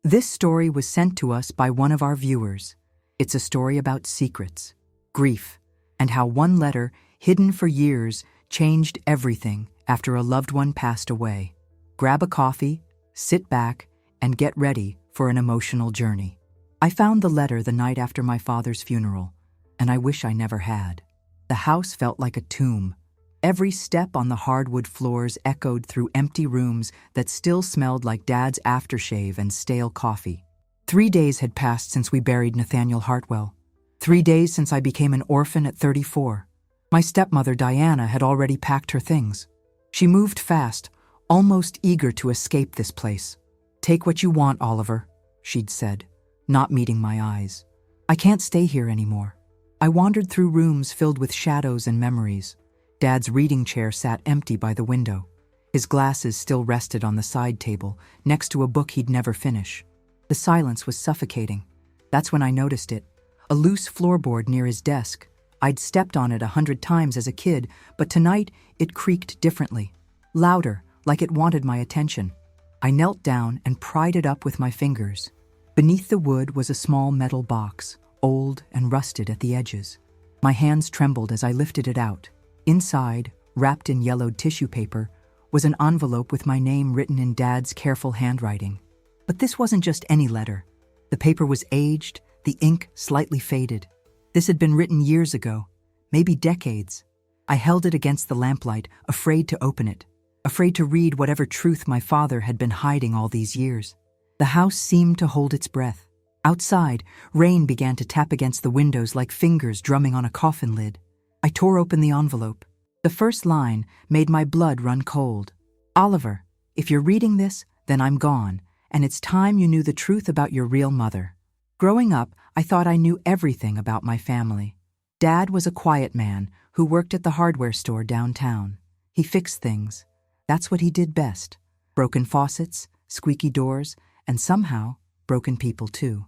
This story was sent to us by one of our viewers. It's a story about secrets, grief, and how one letter, hidden for years, changed everything after a loved one passed away. Grab a coffee, sit back, and get ready for an emotional journey. I found the letter the night after my father's funeral, and I wish I never had. The house felt like a tomb. Every step on the hardwood floors echoed through empty rooms that still smelled like Dad's aftershave and stale coffee. 3 days had passed since we buried Nathaniel Hartwell. 3 days since I became an orphan at 34. My stepmother, Diana, had already packed her things. She moved fast, almost eager to escape this place. "Take what you want, Oliver," she'd said, not meeting my eyes. "I can't stay here anymore." I wandered through rooms filled with shadows and memories. Dad's reading chair sat empty by the window. His glasses still rested on the side table, next to a book he'd never finish. The silence was suffocating. That's when I noticed it. A loose floorboard near his desk. I'd stepped on it 100 times as a kid, but tonight it creaked differently. Louder, like it wanted my attention. I knelt down and pried it up with my fingers. Beneath the wood was a small metal box, old and rusted at the edges. My hands trembled as I lifted it out. Inside, wrapped in yellowed tissue paper, was an envelope with my name written in Dad's careful handwriting. But this wasn't just any letter. The paper was aged, the ink slightly faded. This had been written years ago, maybe decades. I held it against the lamplight, afraid to open it, afraid to read whatever truth my father had been hiding all these years. The house seemed to hold its breath. Outside, rain began to tap against the windows like fingers drumming on a coffin lid. I tore open the envelope. The first line made my blood run cold. "Oliver, if you're reading this, then I'm gone, and it's time you knew the truth about your real mother." Growing up, I thought I knew everything about my family. Dad was a quiet man who worked at the hardware store downtown. He fixed things. That's what he did best. Broken faucets, squeaky doors, and somehow, broken people too.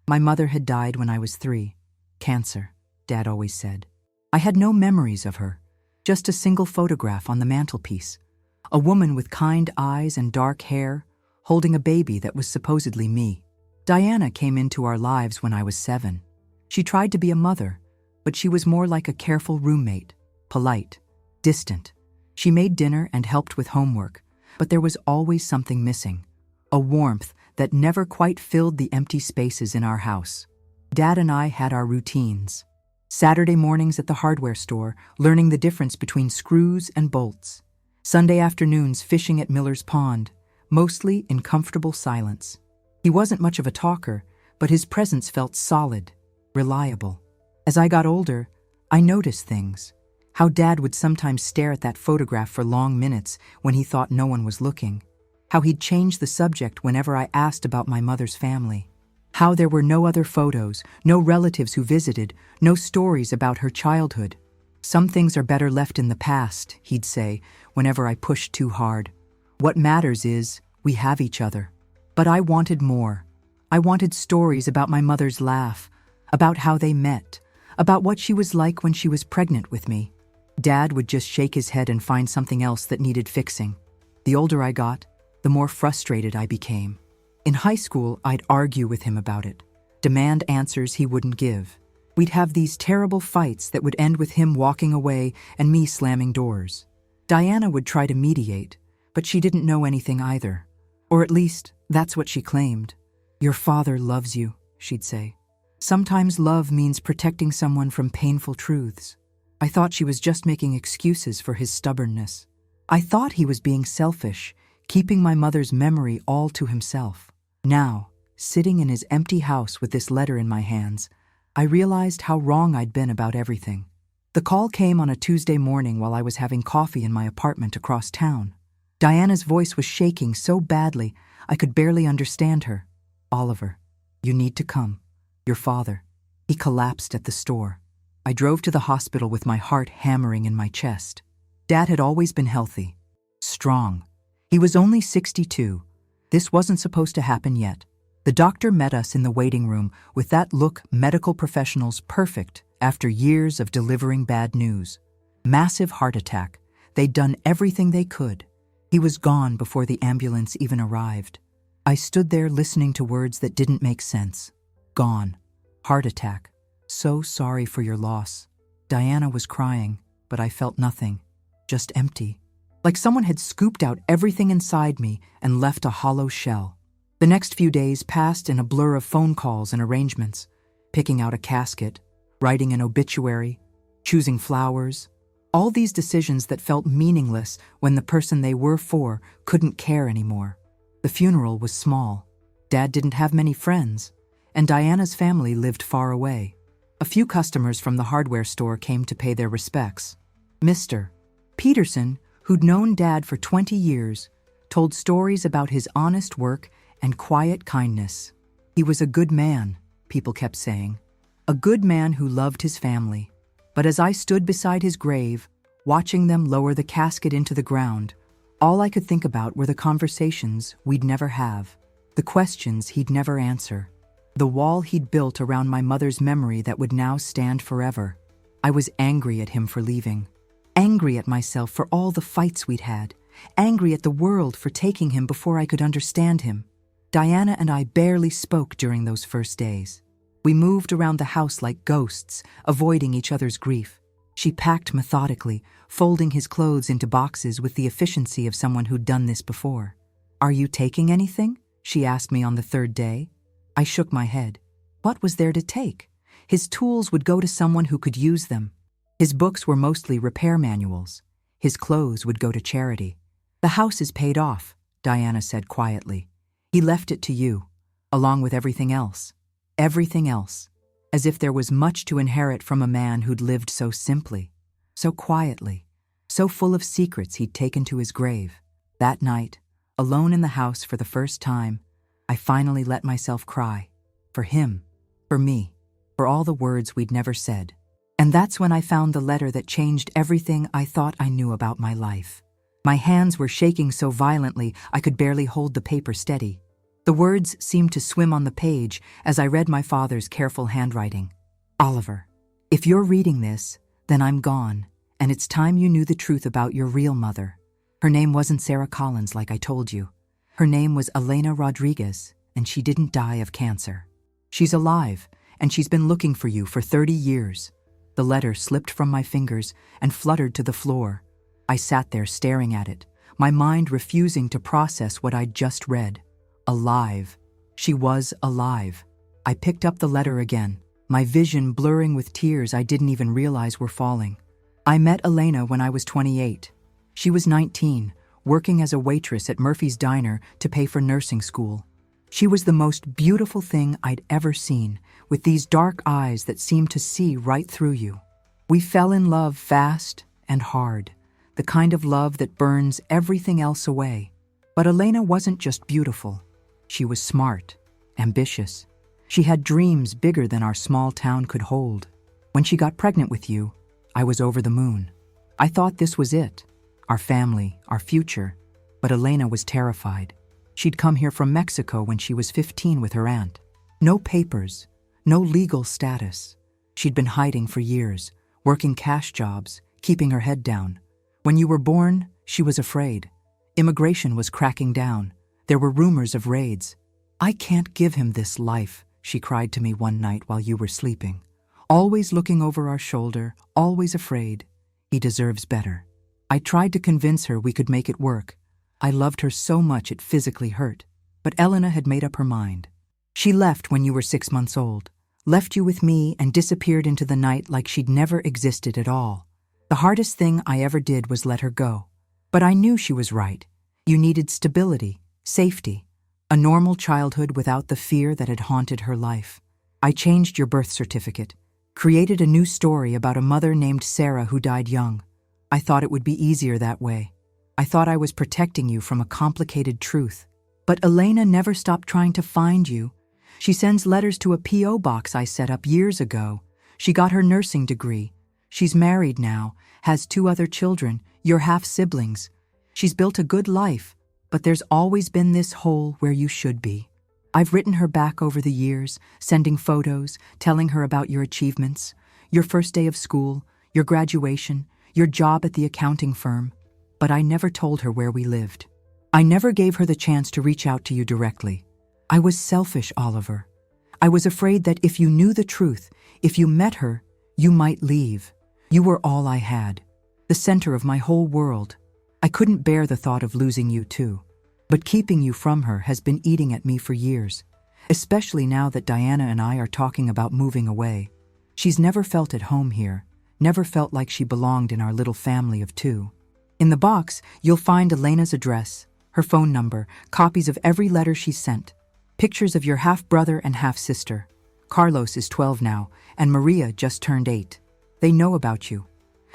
My mother had died when I was 3. Cancer, Dad always said. I had no memories of her, just a single photograph on the mantelpiece. A woman with kind eyes and dark hair, holding a baby that was supposedly me. Diana came into our lives when I was 7. She tried to be a mother, but she was more like a careful roommate, polite, distant. She made dinner and helped with homework, but there was always something missing, a warmth that never quite filled the empty spaces in our house. Dad and I had our routines. Saturday mornings at the hardware store, learning the difference between screws and bolts. Sunday afternoons fishing at Miller's Pond, mostly in comfortable silence. He wasn't much of a talker, but his presence felt solid, reliable. As I got older, I noticed things. How Dad would sometimes stare at that photograph for long minutes when he thought no one was looking. How he'd change the subject whenever I asked about my mother's family. How there were no other photos, no relatives who visited, no stories about her childhood. "Some things are better left in the past," he'd say, whenever I pushed too hard. "What matters is, we have each other." But I wanted more. I wanted stories about my mother's laugh, about how they met, about what she was like when she was pregnant with me. Dad would just shake his head and find something else that needed fixing. The older I got, the more frustrated I became. In high school, I'd argue with him about it, demand answers he wouldn't give. We'd have these terrible fights that would end with him walking away and me slamming doors. Diana would try to mediate, but she didn't know anything either. Or at least, that's what she claimed. "Your father loves you," she'd say. Sometimes love means protecting someone from painful truths. I thought she was just making excuses for his stubbornness. I thought he was being selfish, keeping my mother's memory all to himself. Now, sitting in his empty house with this letter in my hands, I realized how wrong I'd been about everything. The call came on a Tuesday morning while I was having coffee in my apartment across town. Diana's voice was shaking so badly I could barely understand her. "Oliver, you need to come. Your father. He collapsed at the store." I drove to the hospital with my heart hammering in my chest. Dad had always been healthy, strong. He was only 62. This wasn't supposed to happen yet. The doctor met us in the waiting room with that look medical professionals perfect after years of delivering bad news. Massive heart attack. They'd done everything they could. He was gone before the ambulance even arrived. I stood there listening to words that didn't make sense. Gone. Heart attack. So sorry for your loss. Diana was crying, but I felt nothing. Just empty. Like someone had scooped out everything inside me and left a hollow shell. The next few days passed in a blur of phone calls and arrangements. Picking out a casket, writing an obituary, choosing flowers. All these decisions that felt meaningless when the person they were for couldn't care anymore. The funeral was small. Dad didn't have many friends, and Diana's family lived far away. A few customers from the hardware store came to pay their respects. Mr. Peterson, who'd known Dad for 20 years, told stories about his honest work and quiet kindness. He was a good man, people kept saying. A good man who loved his family. But as I stood beside his grave, watching them lower the casket into the ground, all I could think about were the conversations we'd never have, the questions he'd never answer, the wall he'd built around my mother's memory that would now stand forever. I was angry at him for leaving, angry at myself for all the fights we'd had, angry at the world for taking him before I could understand him. Diana and I barely spoke during those first days. We moved around the house like ghosts, avoiding each other's grief. She packed methodically, folding his clothes into boxes with the efficiency of someone who'd done this before. "Are you taking anything?" she asked me on the third day. I shook my head. What was there to take? His tools would go to someone who could use them. His books were mostly repair manuals. His clothes would go to charity. "The house is paid off," Diana said quietly. "He left it to you, along with everything else. Everything else, as if there was much to inherit from a man who'd lived so simply, so quietly, so full of secrets he'd taken to his grave. That night, alone in the house for the first time, I finally let myself cry. For him, for me, for all the words we'd never said. And that's when I found the letter that changed everything I thought I knew about my life. My hands were shaking so violently I could barely hold the paper steady. The words seemed to swim on the page as I read my father's careful handwriting. "Oliver, if you're reading this, then I'm gone, and it's time you knew the truth about your real mother. Her name wasn't Sarah Collins like I told you. Her name was Elena Rodriguez, and she didn't die of cancer. She's alive, and she's been looking for you for 30 years. The letter slipped from my fingers and fluttered to the floor. I sat there staring at it, my mind refusing to process what I'd just read. Alive. She was alive. I picked up the letter again, my vision blurring with tears I didn't even realize were falling. I met Elena when I was 28. She was 19, working as a waitress at Murphy's Diner to pay for nursing school. She was the most beautiful thing I'd ever seen, with these dark eyes that seemed to see right through you. We fell in love fast and hard, the kind of love that burns everything else away. But Elena wasn't just beautiful. She was smart, ambitious. She had dreams bigger than our small town could hold. When she got pregnant with you, I was over the moon. I thought this was it, our family, our future. But Elena was terrified. She'd come here from Mexico when she was 15 with her aunt. No papers, no legal status. She'd been hiding for years, working cash jobs, keeping her head down. When you were born, she was afraid. Immigration was cracking down. There were rumors of raids. "I can't give him this life," she cried to me one night while you were sleeping. "Always looking over our shoulder, always afraid. He deserves better." I tried to convince her we could make it work. I loved her so much it physically hurt. But Elena had made up her mind. She left when you were 6 months old, left you with me and disappeared into the night like she'd never existed at all. The hardest thing I ever did was let her go. But I knew she was right. You needed stability, safety, a normal childhood without the fear that had haunted her life. I changed your birth certificate, created a new story about a mother named Sarah who died young. I thought it would be easier that way. I thought I was protecting you from a complicated truth. But Elena never stopped trying to find you. She sends letters to a P.O. box I set up years ago. She got her nursing degree. She's married now, has 2 other children, your half-siblings. She's built a good life, but there's always been this hole where you should be. I've written her back over the years, sending photos, telling her about your achievements, your first day of school, your graduation, your job at the accounting firm. But I never told her where we lived. I never gave her the chance to reach out to you directly. I was selfish, Oliver. I was afraid that if you knew the truth, if you met her, you might leave. You were all I had, the center of my whole world. I couldn't bear the thought of losing you too. But keeping you from her has been eating at me for years, especially now that Diana and I are talking about moving away. She's never felt at home here, never felt like she belonged in our little family of two. In the box, you'll find Elena's address, her phone number, copies of every letter she's sent, pictures of your half-brother and half-sister. Carlos is 12 now, and Maria just turned 8. They know about you.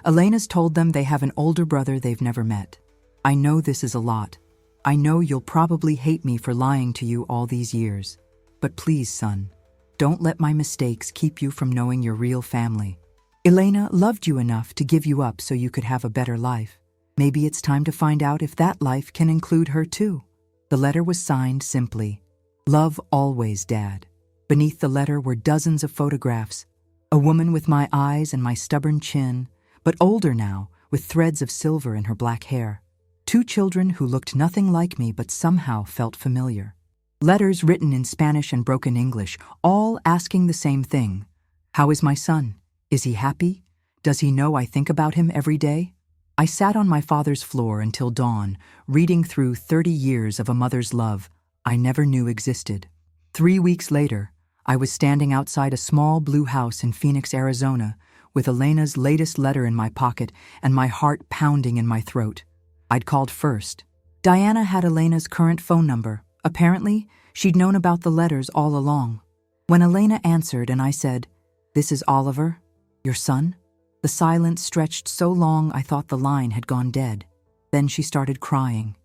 Elena's told them they have an older brother they've never met. I know this is a lot. I know you'll probably hate me for lying to you all these years. But please, son, don't let my mistakes keep you from knowing your real family. Elena loved you enough to give you up so you could have a better life. Maybe it's time to find out if that life can include her too. The letter was signed simply, "Love always, Dad." Beneath the letter were dozens of photographs. A woman with my eyes and my stubborn chin, but older now, with threads of silver in her black hair. 2 children who looked nothing like me but somehow felt familiar. Letters written in Spanish and broken English, all asking the same thing. How is my son? Is he happy? Does he know I think about him every day? I sat on my father's floor until dawn, reading through 30 years of a mother's love I never knew existed. 3 weeks later, I was standing outside a small blue house in Phoenix, Arizona, with Elena's latest letter in my pocket and my heart pounding in my throat. I'd called first. Diana had Elena's current phone number. Apparently, she'd known about the letters all along. When Elena answered and I said, "This is Oliver, your son?" The silence stretched so long I thought the line had gone dead. Then she started crying.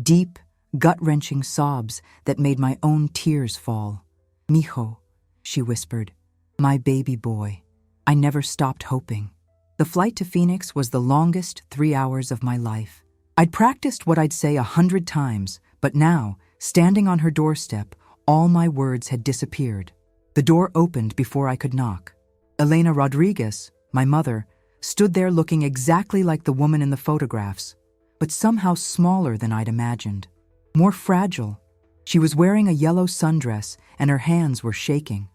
Deep, gut-wrenching sobs that made my own tears fall. "Mijo," she whispered, "my baby boy." I never stopped hoping. The flight to Phoenix was the longest 3 hours of my life. I'd practiced what I'd say 100 times, but now, standing on her doorstep, all my words had disappeared. The door opened before I could knock. Elena Rodriguez, my mother, stood there looking exactly like the woman in the photographs, but somehow smaller than I'd imagined. More fragile. She was wearing a yellow sundress and her hands were shaking.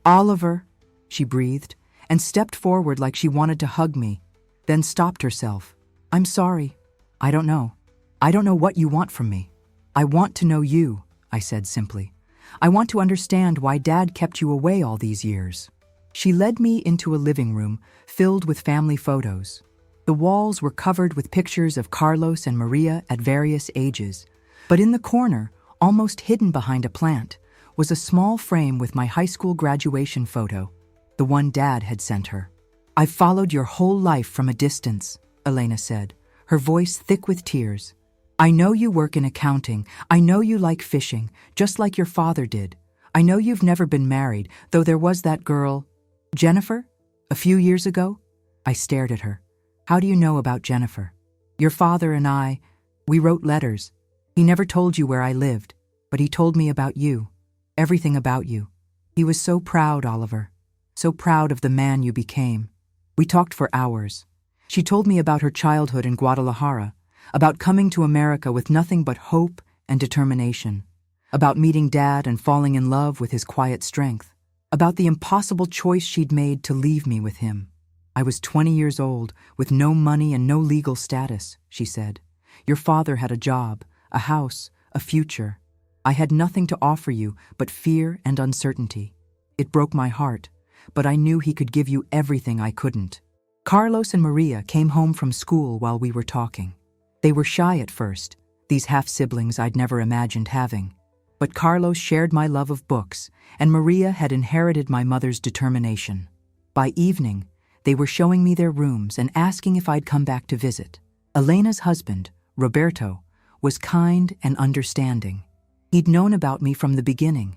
"Oliver," she breathed, and stepped forward like she wanted to hug me, then stopped herself. "I'm sorry. I don't know. I don't know what you want from me. I want to know you," I said simply. "I want to understand why Dad kept you away all these years." She led me into a living room filled with family photos. The walls were covered with pictures of Carlos and Maria at various ages, but in the corner, almost hidden behind a plant, was a small frame with my high school graduation photo, the one Dad had sent her. "I've followed your whole life from a distance," Elena said, her voice thick with tears. "I know you work in accounting. I know you like fishing, just like your father did. I know you've never been married, though there was that girl, Jennifer, a few years ago." I stared at her. "How do you know about Jennifer?" "Your father and I, we wrote letters. He never told you where I lived, but he told me about you, everything about you. He was so proud, Oliver, so proud of the man you became." We talked for hours. She told me about her childhood in Guadalajara, about coming to America with nothing but hope and determination, about meeting Dad and falling in love with his quiet strength, about the impossible choice she'd made to leave me with him. "I was 20 years old, with no money and no legal status," she said. "Your father had a job, a house, a future. I had nothing to offer you but fear and uncertainty. It broke my heart, but I knew he could give you everything I couldn't." Carlos and Maria came home from school while we were talking. They were shy at first, these half-siblings I'd never imagined having. But Carlos shared my love of books, and Maria had inherited my mother's determination. By evening, they were showing me their rooms and asking if I'd come back to visit. Elena's husband, Roberto, was kind and understanding. He'd known about me from the beginning,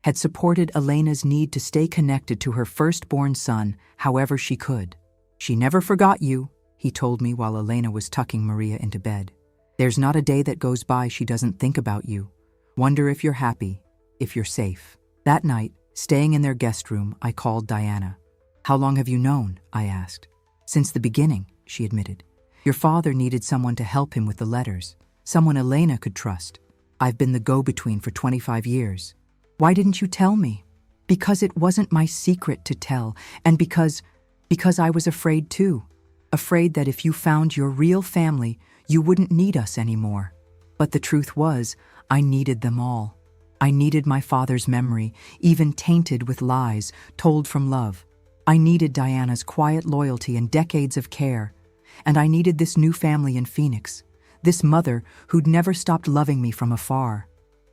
had supported Elena's need to stay connected to her firstborn son however she could. "She never forgot you," he told me while Elena was tucking Maria into bed. "There's not a day that goes by she doesn't think about you. Wonder if you're happy, if you're safe." That night, staying in their guest room, I called Diana. "How long have you known?" I asked. "Since the beginning," she admitted. "Your father needed someone to help him with the letters, someone Elena could trust. I've been the go-between for 25 years. Why didn't you tell me? Because it wasn't my secret to tell, and because I was afraid too. Afraid that if you found your real family, you wouldn't need us anymore. But the truth was, I needed them all. I needed my father's memory, even tainted with lies, told from love. I needed Diana's quiet loyalty and decades of care. And I needed this new family in Phoenix, this mother who'd never stopped loving me from afar.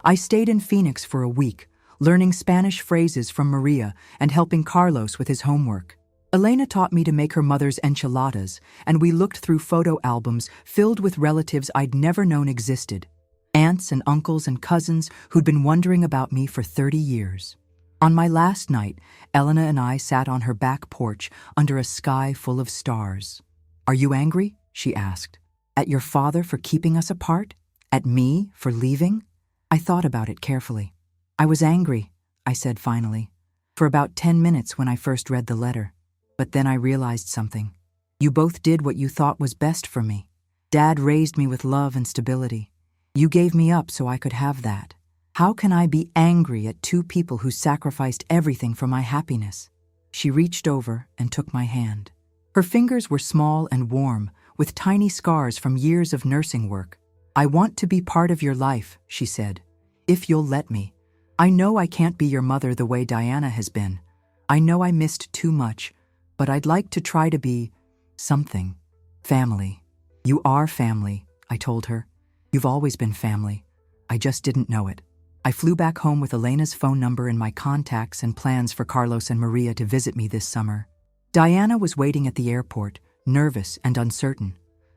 I stayed in Phoenix for a week, learning Spanish phrases from Maria and helping Carlos with his homework. Elena taught me to make her mother's enchiladas, and we looked through photo albums filled with relatives I'd never known existed. Aunts and uncles and cousins who'd been wondering about me for 30 years. On my last night, Elena and I sat on her back porch under a sky full of stars. "Are you angry?" she asked. "At your father for keeping us apart? At me for leaving?" I thought about it carefully. "I was angry," I said finally, "for about 10 minutes when I first read the letter. But then I realized something. You both did what you thought was best for me. Dad raised me with love and stability. You gave me up so I could have that. How can I be angry at two people who sacrificed everything for my happiness?" She reached over and took my hand. Her fingers were small and warm, with tiny scars from years of nursing work. "I want to be part of your life," she said, "if you'll let me. I know I can't be your mother the way Diana has been. I know I missed too much, but I'd like to try to be something. Family." "You are family," I told her. "You've always been family. I just didn't know it." I flew back home with Elena's phone number in my contacts and plans for Carlos and Maria to visit me this summer. Diana was waiting at the airport, nervous and uncertain.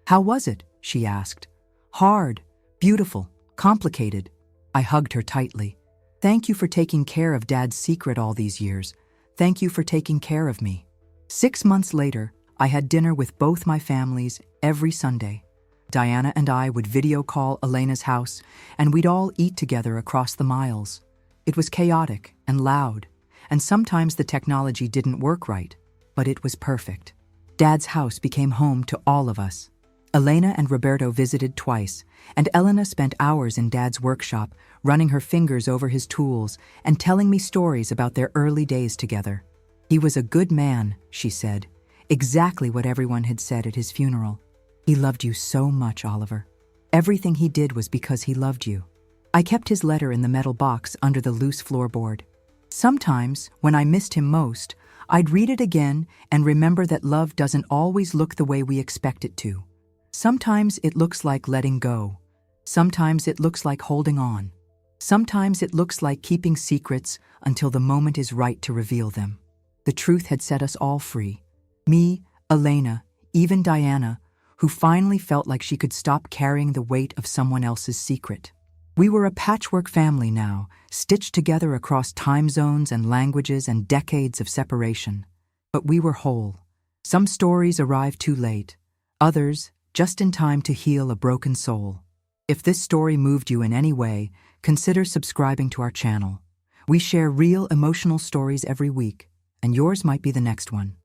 "How was it?" she asked. "Hard, beautiful, complicated." I hugged her tightly. "Thank you for taking care of Dad's secret all these years. Thank you for taking care of me." 6 months later, I had dinner with both my families every Sunday. Diana and I would video call Elena's house, and we'd all eat together across the miles. It was chaotic and loud, and sometimes the technology didn't work right, but it was perfect. Dad's house became home to all of us. Elena and Roberto visited twice, and Elena spent hours in Dad's workshop, running her fingers over his tools and telling me stories about their early days together. "He was a good man," she said, exactly what everyone had said at his funeral. "He loved you so much, Oliver. Everything he did was because he loved you." I kept his letter in the metal box under the loose floorboard. Sometimes, when I missed him most, I'd read it again and remember that love doesn't always look the way we expect it to. Sometimes it looks like letting go. Sometimes it looks like holding on. Sometimes it looks like keeping secrets until the moment is right to reveal them. The truth had set us all free. Me, Elena, even Diana, who finally felt like she could stop carrying the weight of someone else's secret. We were a patchwork family now, stitched together across time zones and languages and decades of separation. But we were whole. Some stories arrived too late, others just in time to heal a broken soul. If this story moved you in any way, consider subscribing to our channel. We share real emotional stories every week, and yours might be the next one.